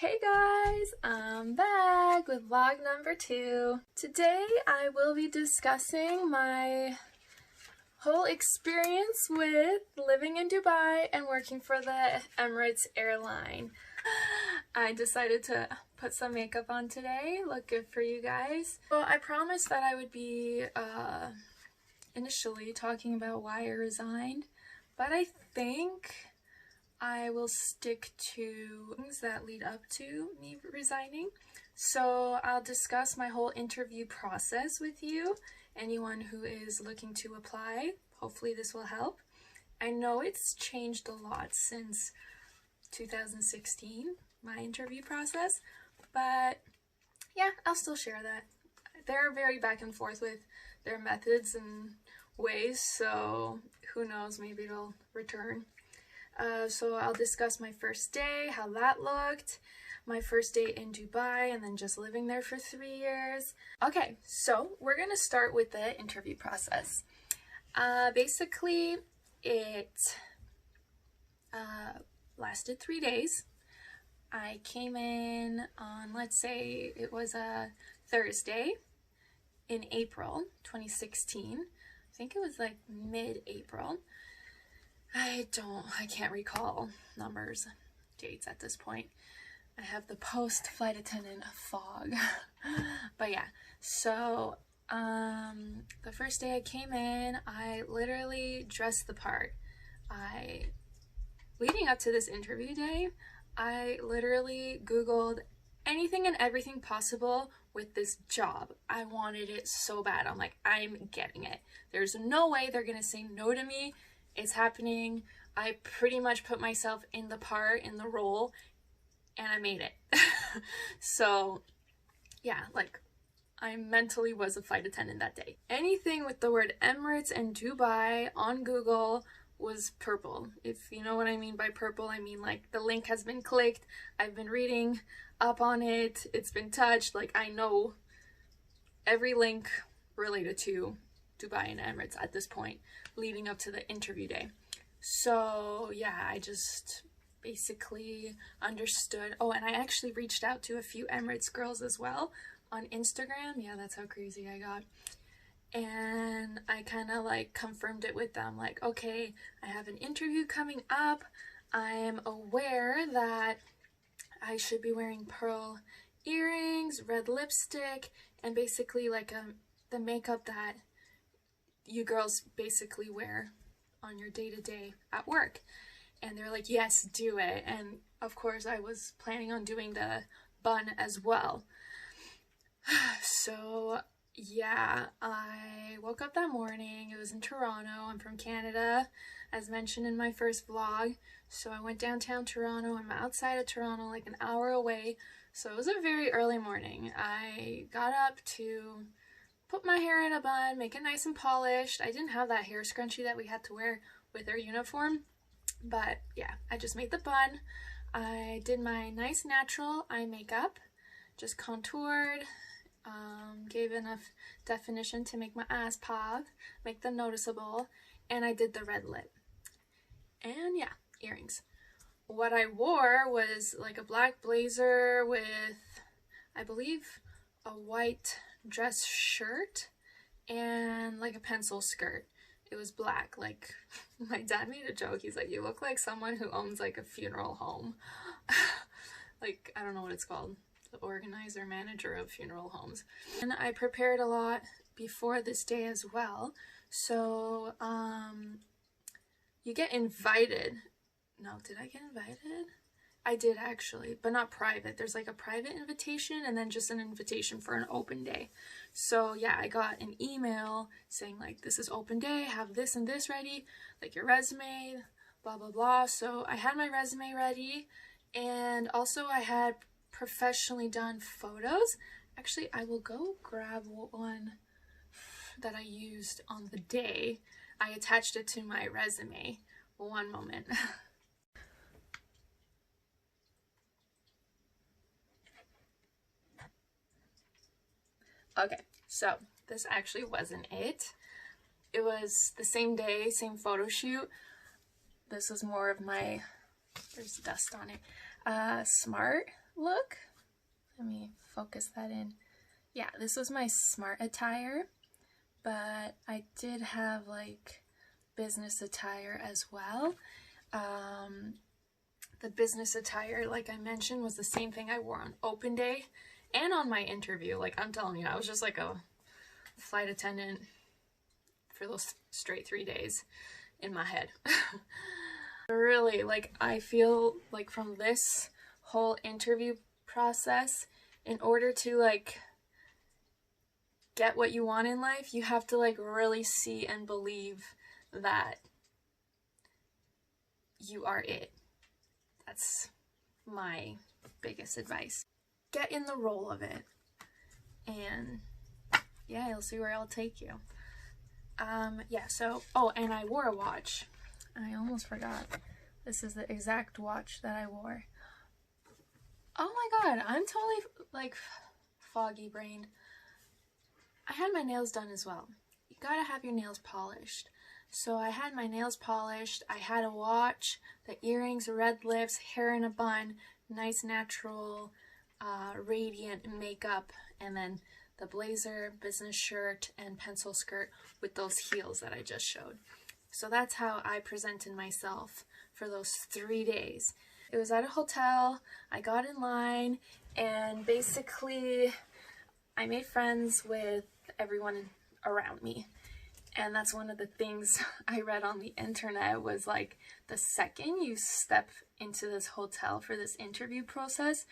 Hey guys, I'm back with vlog number 2. Today I will be discussing my whole experience with living in Dubai and working for the Emirates airline. I decided to put some makeup on today, look good for you guys. Well, I promised that I would be initially talking about why I resigned, but I think I will stick to things that lead up to me resigning. So I'll discuss my whole interview process with you, anyone who is looking to apply. Hopefully this will help. I know it's changed a lot since 2016, my interview process, but yeah, I'll still share that. They're very back and forth with their methods and ways, so who knows, maybe it'll return. So I'll discuss my first day, how that looked, my first day in Dubai, and then just living there for 3 years. Okay, so we're gonna start with the interview process. Basically, it lasted 3 days. I came in on, let's say it was a Thursday in April 2016. I think it was like mid-April. I can't recall numbers, dates at this point. I have the post-flight attendant fog. But yeah, so the first day I came in, I literally dressed the part. Leading up to this interview day, I literally Googled anything and everything possible with this job. I wanted it so bad. I'm like, I'm getting it. There's no way they're gonna say no to me. It's happening. I pretty much put myself in the part, in the role, and I made it. So yeah, like I mentally was a flight attendant that day. Anything with the word Emirates and Dubai on Google was purple. If you know what I mean by purple, I mean like the link has been clicked, I've been reading up on it, it's been touched, like I know every link related to Dubai and Emirates at this point, leading up to the interview day. So yeah, I just basically understood. Oh, and I actually reached out to a few Emirates girls as well on Instagram. Yeah, that's how crazy I got. And I kind of like confirmed it with them, like, okay, I have an interview coming up. I am aware that I should be wearing pearl earrings, red lipstick, and basically like the makeup that you girls basically wear on your day-to-day at work. And they're like, yes, do it. And of course I was planning on doing the bun as well. So yeah, I woke up that morning. It was in Toronto. I'm from Canada, as mentioned in my first vlog. So I went downtown Toronto. I'm outside of Toronto, like an hour away. So it was a very early morning. I got up to put my hair in a bun, make it nice and polished. I didn't have that hair scrunchie that we had to wear with our uniform, but yeah, I just made the bun. I did my nice natural eye makeup, just contoured, gave enough definition to make my eyes pop, make them noticeable, and I did the red lip. And yeah, earrings. What I wore was like a black blazer with, I believe, a white dress shirt and like a pencil skirt. It was black. Like my dad made a joke, he's like, you look like someone who owns like a funeral home. Like, I don't know what it's called, the organizer, manager of funeral homes. And I prepared a lot before this day as well. So you get invited. No, did I get invited? I did actually, but not private. There's like a private invitation and then just an invitation for an open day. So yeah, I got an email saying like, this is open day, have this and this ready, like your resume, blah, blah, blah. So I had my resume ready, and also I had professionally done photos. Actually, I will go grab one that I used on the day. I attached it to my resume. One moment. Okay, so this actually wasn't it. It was the same day, same photo shoot. This was more of my, there's dust on it, smart look. Let me focus that in. Yeah, this was my smart attire, but I did have like business attire as well. The business attire, like I mentioned, was the same thing I wore on open day and on my interview. Like, I'm telling you, I was just like a flight attendant for those straight 3 days in my head. Really, like, I feel like from this whole interview process, in order to like get what you want in life, you have to like really see and believe that you are it. That's my biggest advice. Get in the role of it, and yeah, you'll see where it'll take you. Yeah, so, oh, and I wore a watch. I almost forgot. This is the exact watch that I wore. Oh my god, I'm totally, like, foggy brained. I had my nails done as well. You gotta have your nails polished. So I had my nails polished, I had a watch, the earrings, red lips, hair in a bun, nice natural, radiant makeup, and then the blazer, business shirt, and pencil skirt with those heels that I just showed. So that's how I presented myself for those 3 days. It was at a hotel, I got in line, and basically I made friends with everyone around me. And that's one of the things I read on the internet was like, the second you step into this hotel for this interview process,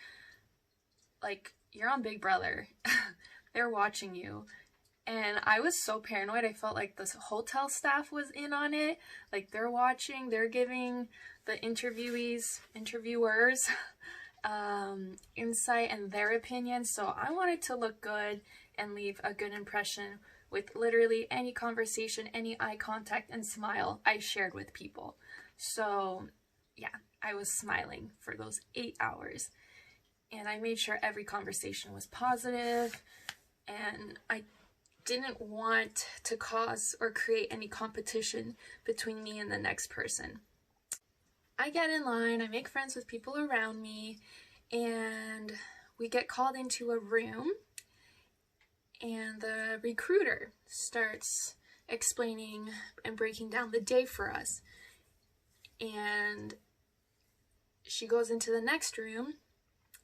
like, you're on Big Brother. They're watching you. And I was so paranoid. I felt like the hotel staff was in on it. Like, they're watching, they're giving the interviewers insight and their opinion. So I wanted to look good and leave a good impression with literally any conversation, any eye contact and smile I shared with people. So yeah, I was smiling for those 8 hours. And I made sure every conversation was positive, and I didn't want to cause or create any competition between me and the next person. I get in line, I make friends with people around me, and we get called into a room, and the recruiter starts explaining and breaking down the day for us. And she goes into the next room,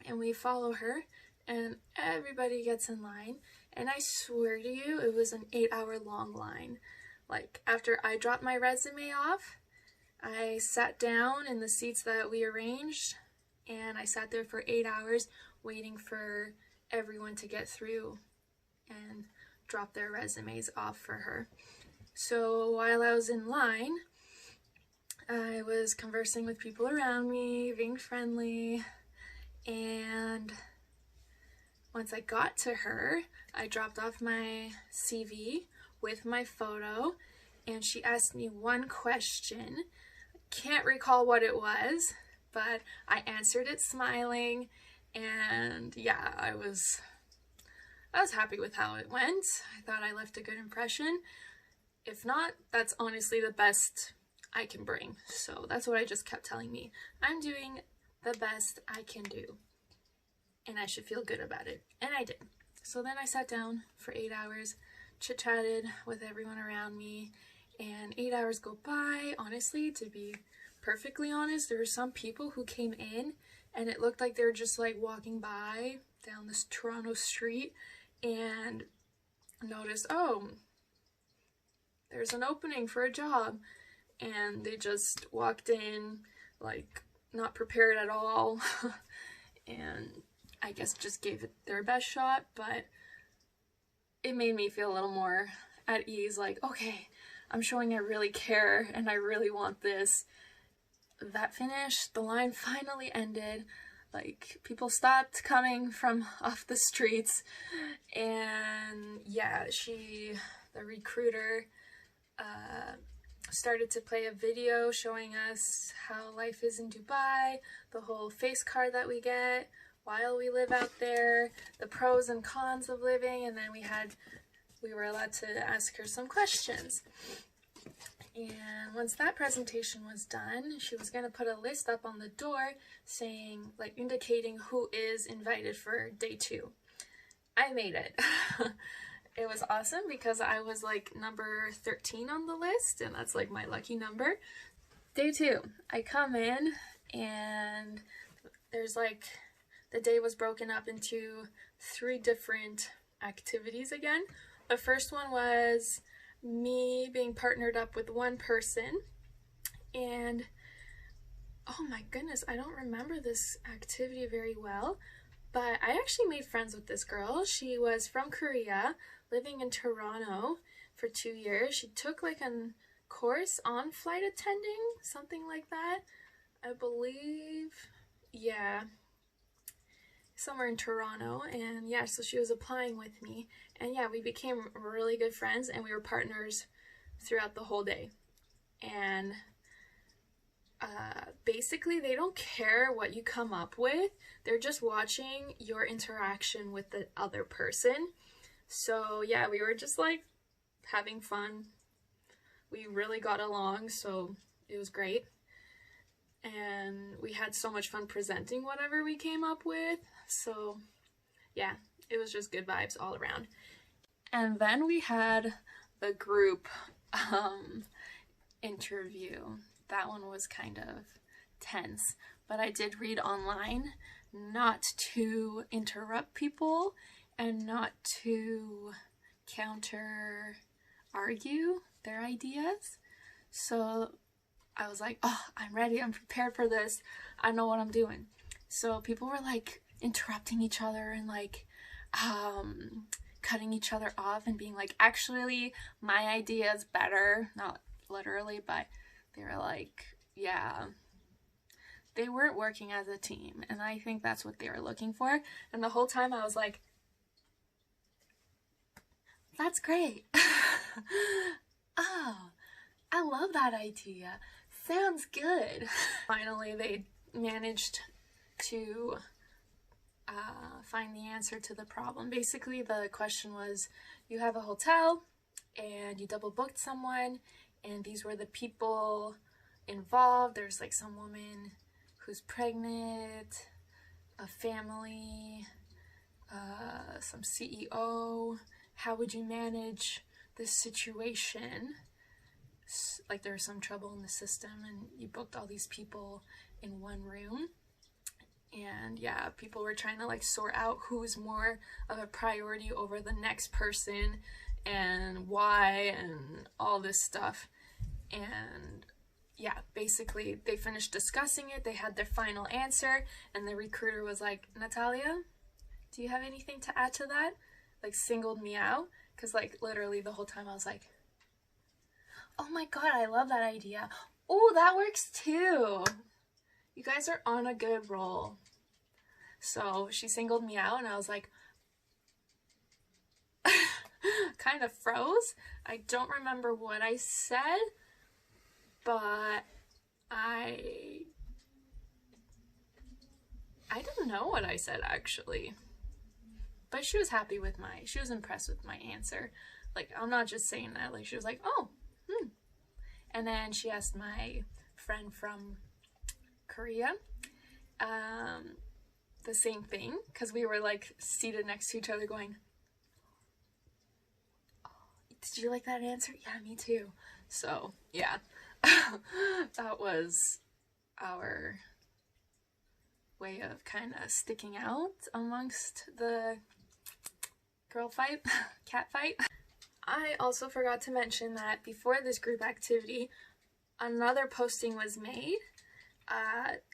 and we follow her, and everybody gets in line. And I swear to you, it was an 8-hour long line. Like, after I dropped my resume off, I sat down in the seats that we arranged, and I sat there for 8 hours waiting for everyone to get through and drop their resumes off for her. So while I was in line, I was conversing with people around me, being friendly, and once I got to her, I dropped off my CV with my photo, and she asked me one question. Can't recall what it was, but I answered it smiling, and yeah, I was happy with how it went. I thought I left a good impression. If not, that's honestly the best I can bring. So that's what I just kept telling me. I'm doing the best I can do, and I should feel good about it. And I did. So then I sat down for 8 hours, chit-chatted with everyone around me, and 8 hours go by. Honestly, to be perfectly honest, there were some people who came in, and it looked like they were just like walking by down this Toronto street and noticed, oh, there's an opening for a job, and they just walked in like not prepared at all and I guess just gave it their best shot. But it made me feel a little more at ease, like, okay, I'm showing I really care and I really want this. That finished, the line finally ended. Like, people stopped coming from off the streets, and yeah, the recruiter, started to play a video showing us how life is in Dubai, the whole face card that we get while we live out there, the pros and cons of living, and then we were allowed to ask her some questions. And once that presentation was done, she was going to put a list up on the door saying, like, indicating who is invited for day 2. I made it. It was awesome because I was like number 13 on the list, and that's like my lucky number. Day 2, I come in and there's like, the day was broken up into 3 different activities again. The first one was me being partnered up with one person, and oh my goodness, I don't remember this activity very well, but I actually made friends with this girl. She was from Korea, living in Toronto for 2 years. She took like a course on flight attending, something like that, I believe. Yeah, somewhere in Toronto. And yeah, so she was applying with me, and yeah, we became really good friends, and we were partners throughout the whole day. And basically they don't care what you come up with, they're just watching your interaction with the other person. So yeah, we were just like having fun. We really got along, so it was great. And we had so much fun presenting whatever we came up with. So yeah, it was just good vibes all around. And then we had the group interview. That one was kind of tense, but I did read online not to interrupt people and not to counter argue their ideas. So I was like, oh, I'm ready, I'm prepared for this, I know what I'm doing. So people were like interrupting each other and like cutting each other off and being like, actually my idea is better, not literally, but they were like, yeah, they weren't working as a team, and I think that's what they were looking for. And the whole time I was like, that's great. Oh, I love that idea, sounds good. Finally they managed to find the answer to the problem. Basically the question was, you have a hotel and you double booked someone, and these were the people involved. There's like some woman who's pregnant, a family, some CEO. How would you manage this situation? Like there's some trouble in the system and you booked all these people in one room. And yeah, people were trying to like sort out who's more of a priority over the next person and why and all this stuff. And yeah, basically they finished discussing it, they had their final answer, and the recruiter was like, Natalia, do you have anything to add to that? Like singled me out, because like literally the whole time I was like, oh my god, I love that idea. Oh, that works too. You guys are on a good roll. So she singled me out and I was like, kind of froze. I don't remember what I said, but I didn't know what I said actually. But she was happy with she was impressed with my answer. Like, I'm not just saying that, like she was like, oh, And then she asked my friend from Korea the same thing, because we were like seated next to each other going, oh, did you like that answer? Yeah, me too. So yeah, that was our way of kind of sticking out amongst the girl fight, cat fight. I also forgot to mention that before this group activity, another posting was made.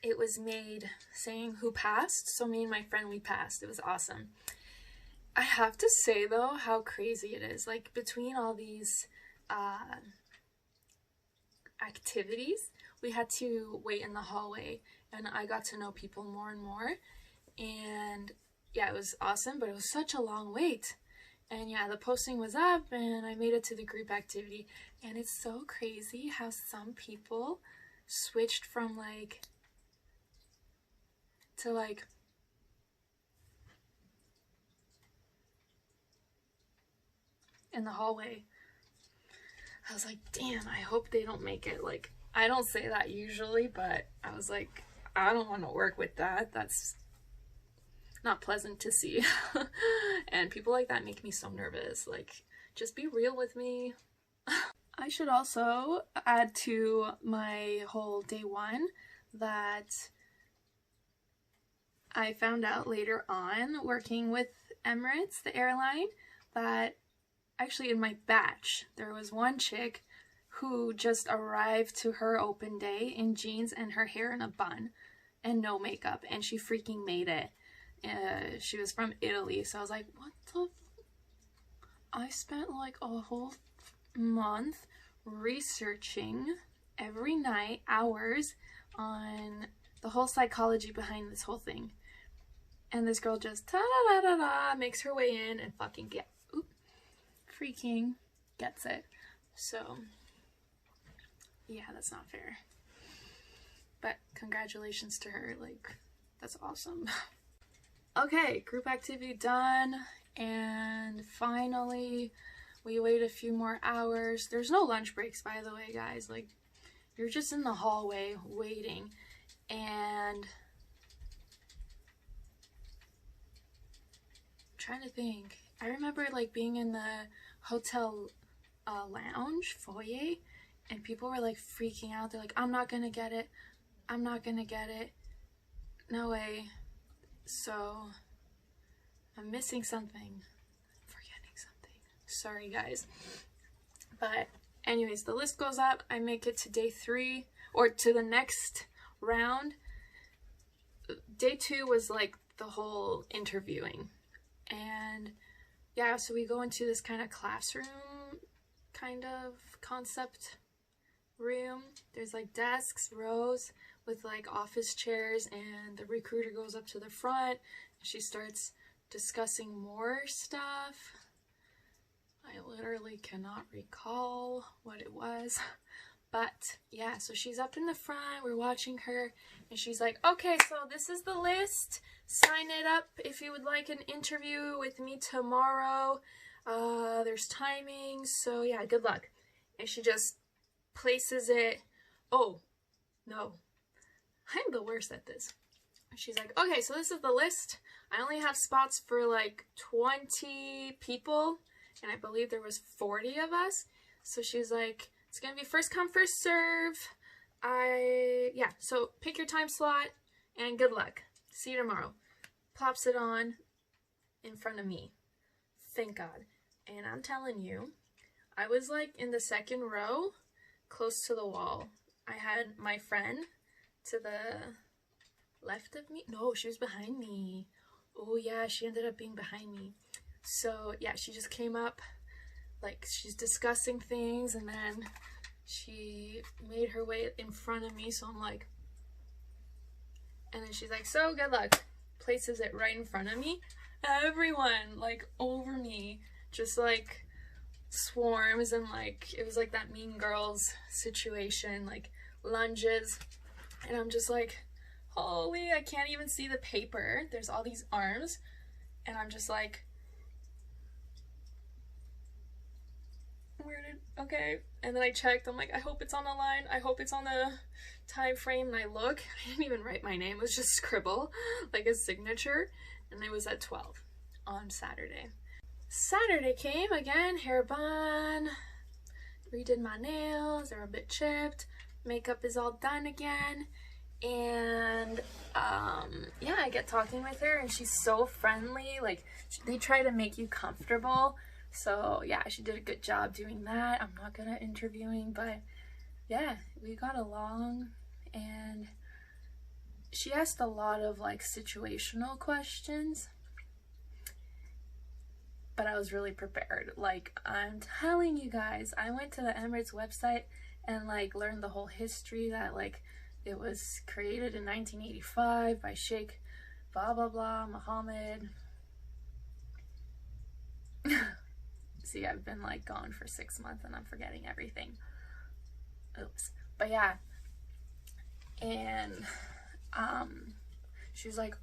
It was made saying who passed, so me and my friend, we passed. It was awesome. I have to say though, how crazy it is, like between all these activities, we had to wait in the hallway, and I got to know people more and more, and yeah, it was awesome, but it was such a long wait. And yeah, the posting was up and I made it to the group activity, and it's so crazy how some people switched from like to like in the hallway. I was like, damn, I hope they don't make it. Like, I don't say that usually, but I was like, I don't want to work with that. That's not pleasant to see. And people like that make me so nervous. Like, just be real with me. I should also add to my whole day one that I found out later on working with Emirates, the airline, that actually in my batch there was one chick who just arrived to her open day in jeans and her hair in a bun and no makeup, and she freaking made it. She was from Italy, so I was like, what the I spent like a whole month researching every night, hours, on the whole psychology behind this whole thing. And this girl just ta-da-da-da-da makes her way in and fucking freaking gets it. So, yeah, that's not fair. But congratulations to her, like, that's awesome. Okay, group activity done, and finally we wait a few more hours. There's no lunch breaks, by the way, guys. Like, you're just in the hallway waiting, and I'm trying to think. I remember like being in the hotel lounge foyer, and people were like freaking out. They're like, I'm not gonna get it. I'm not gonna get it. No way. So I'm missing something. I'm forgetting something. Sorry, guys. But anyways, the list goes up. I make it to day 3, or to the next round. Day 2 was like the whole interviewing. And yeah, so we go into this kind of classroom kind of concept room. There's like desks, rows with like office chairs, and the recruiter goes up to the front and she starts discussing more stuff. I literally cannot recall what it was, but yeah, so she's up in the front, we're watching her, and she's like, okay, so this is the list, sign it up if you would like an interview with me tomorrow. There's timing, so yeah, good luck. And she just places it. Oh no, I'm the worst at this. She's like, okay, so this is the list. I only have spots for like 20 people, and I believe there was 40 of us. So she's like, it's gonna be first come, first serve. Yeah, so pick your time slot and good luck. See you tomorrow. Pops it on in front of me. Thank God. And I'm telling you, I was like in the second row, close to the wall. I had my friend to the left of me. No, she was behind me. Oh yeah, she ended up being behind me. So yeah, she just came up, like she's discussing things, and then she made her way in front of me, so I'm like, and then she's like, so good luck. Places it right in front of me. Everyone like over me just like swarms, and like it was like that Mean Girls situation, like lunges, and I'm just like, holy, I can't even see the paper. There's all these arms, and I'm just like, okay. And then I checked, I'm like, I hope it's on the line, I hope it's on the time frame, and I look, I didn't even write my name, it was just scribble, like a signature, and it was at 12 on Saturday. Saturday came again, hair bun, redid my nails, they're a bit chipped, makeup is all done again, and yeah, I get talking with her, and she's so friendly. Like, they try to make you comfortable. So yeah, she did a good job doing that. I'm not good at interviewing, but yeah, we got along, and she asked a lot of like situational questions, but I was really prepared. Like, I'm telling you guys, I went to the Emirates website and like learned the whole history, that like it was created in 1985 by Sheikh blah blah blah Mohammed. See, I've been like gone for 6 months and I'm forgetting everything. Oops. But yeah, and she's like,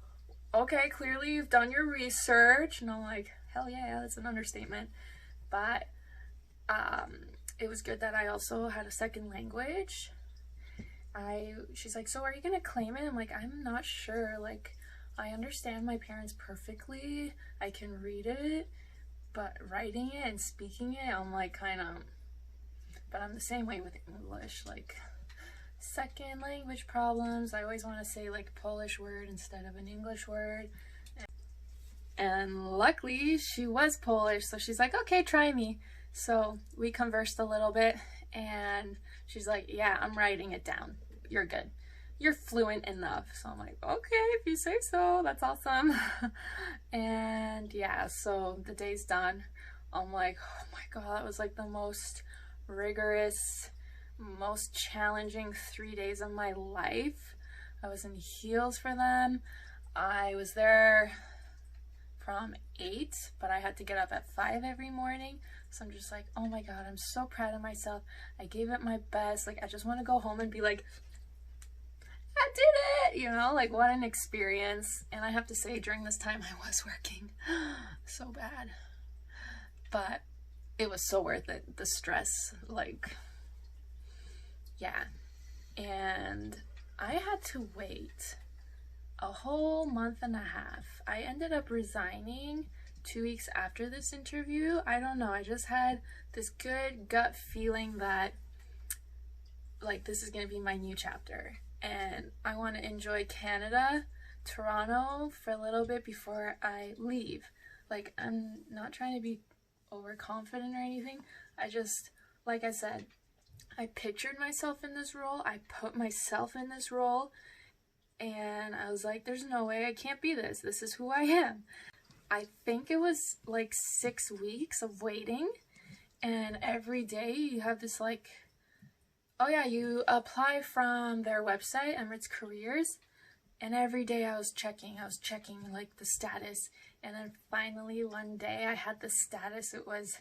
okay, clearly you've done your research, and I'm like, hell yeah, that's an understatement. But it was good that I also had a second language. She's like, so are you gonna claim it? I'm like, I'm not sure. Like, I understand my parents perfectly. I can read it, but writing it and speaking it, I'm like kind of, but I'm the same way with English, like second language problems. I always want to say like a Polish word instead of an English word. And luckily she was Polish, so she's like, okay, try me. So we conversed a little bit and she's like, yeah, I'm writing it down. You're good. You're fluent enough. So I'm like, okay, if you say so, that's awesome. And yeah, so the day's done. I'm like, oh my God, that was like the most rigorous, most challenging 3 days of my life. I was in heels for them. I was there from 8, but I had to get up at 5 every morning. So I'm just like, oh my God, I'm so proud of myself. I gave it my best. Like, I just want to go home and be like, I did it, you know, like what an experience. And I have to say, during this time I was working so bad, but it was so worth it. The stress, like, yeah. And I had to wait a whole month and a half. I ended up resigning 2 weeks after this interview. I don't know, I just had this good gut feeling that like this is gonna be my new chapter and I want to enjoy Canada, Toronto for a little bit before I leave. Like, I'm not trying to be overconfident or anything. I just, like I said, I pictured myself in this role. I put myself in this role and I was like, there's no way I can't be this. This is who I am. I think it was like 6 weeks of waiting, and every day you have this like, oh yeah, you apply from their website, Emirates Careers, and every day I was checking like the status, and then finally one day I had the status. It was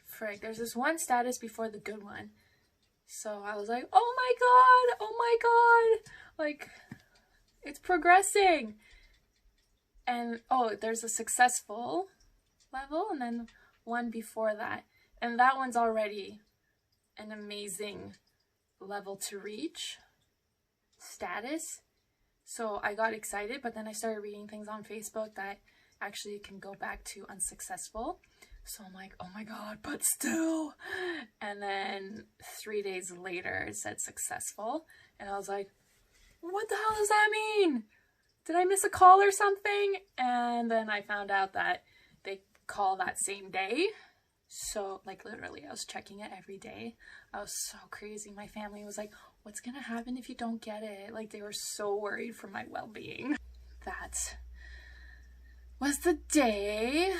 frick, there's this one status before the good one. So I was like, oh my God, like, it's progressing. And oh, there's a successful level and then one before that. And that one's already an amazing level to reach, status. So I got excited, but then I started reading things on Facebook that actually can go back to unsuccessful. So I'm like, oh my God, but still. And then 3 days later it said successful. And I was like, what the hell does that mean? Did I miss a call or something? And then I found out that they call that same day. So like literally I was checking it every day. I was so crazy. My family was like, what's gonna happen if you don't get it? Like, they were so worried for my well-being. That was the day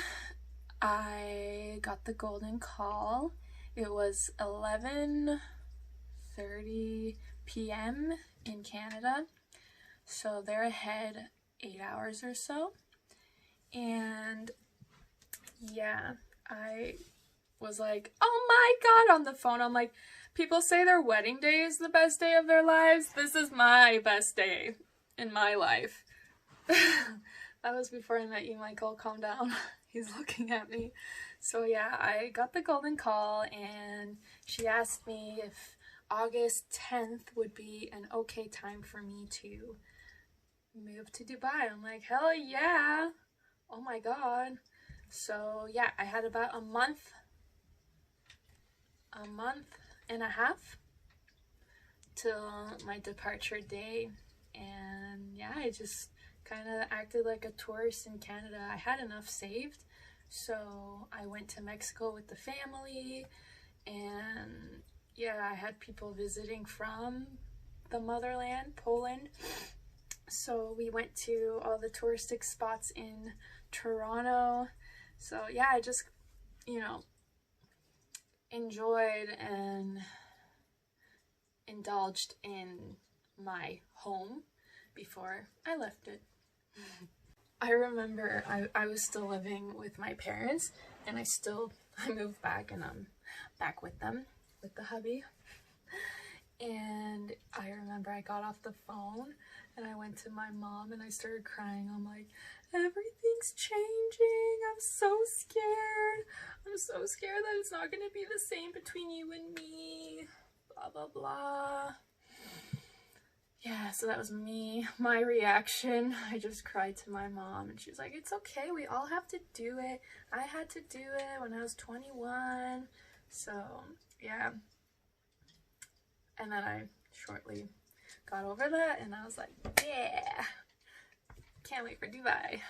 I got the golden call. It was 11:30 p.m. in Canada, so they're ahead 8 hours or so. And yeah, I was like, oh my God, on the phone. I'm like, people say their wedding day is the best day of their lives. This is my best day in my life. That was before I met you, Michael. Calm down. He's looking at me. So yeah, I got the golden call and she asked me if August 10th would be an okay time for me to move to Dubai. I'm like, hell yeah. Oh my God. So yeah, I had about a month and a half till my departure day. And yeah, I just kind of acted like a tourist in Canada. I had enough saved, so I went to Mexico with the family, and yeah, I had people visiting from the motherland, Poland. So we went to all the touristic spots in Toronto. So yeah, I just, you know, enjoyed and indulged in my home before I left it. I remember I was still living with my parents, and I moved back and I'm back with them, with the hubby. And I remember I got off the phone And I went to my mom and I started crying. I'm like, everything's changing. I'm so scared. I'm so scared that it's not going to be the same between you and me. Blah, blah, blah. Yeah, so that was me, my reaction. I just cried to my mom and she was like, it's okay, we all have to do it. I had to do it when I was 21. So, yeah. And then I shortly got over that and I was like, yeah, can't wait for Dubai.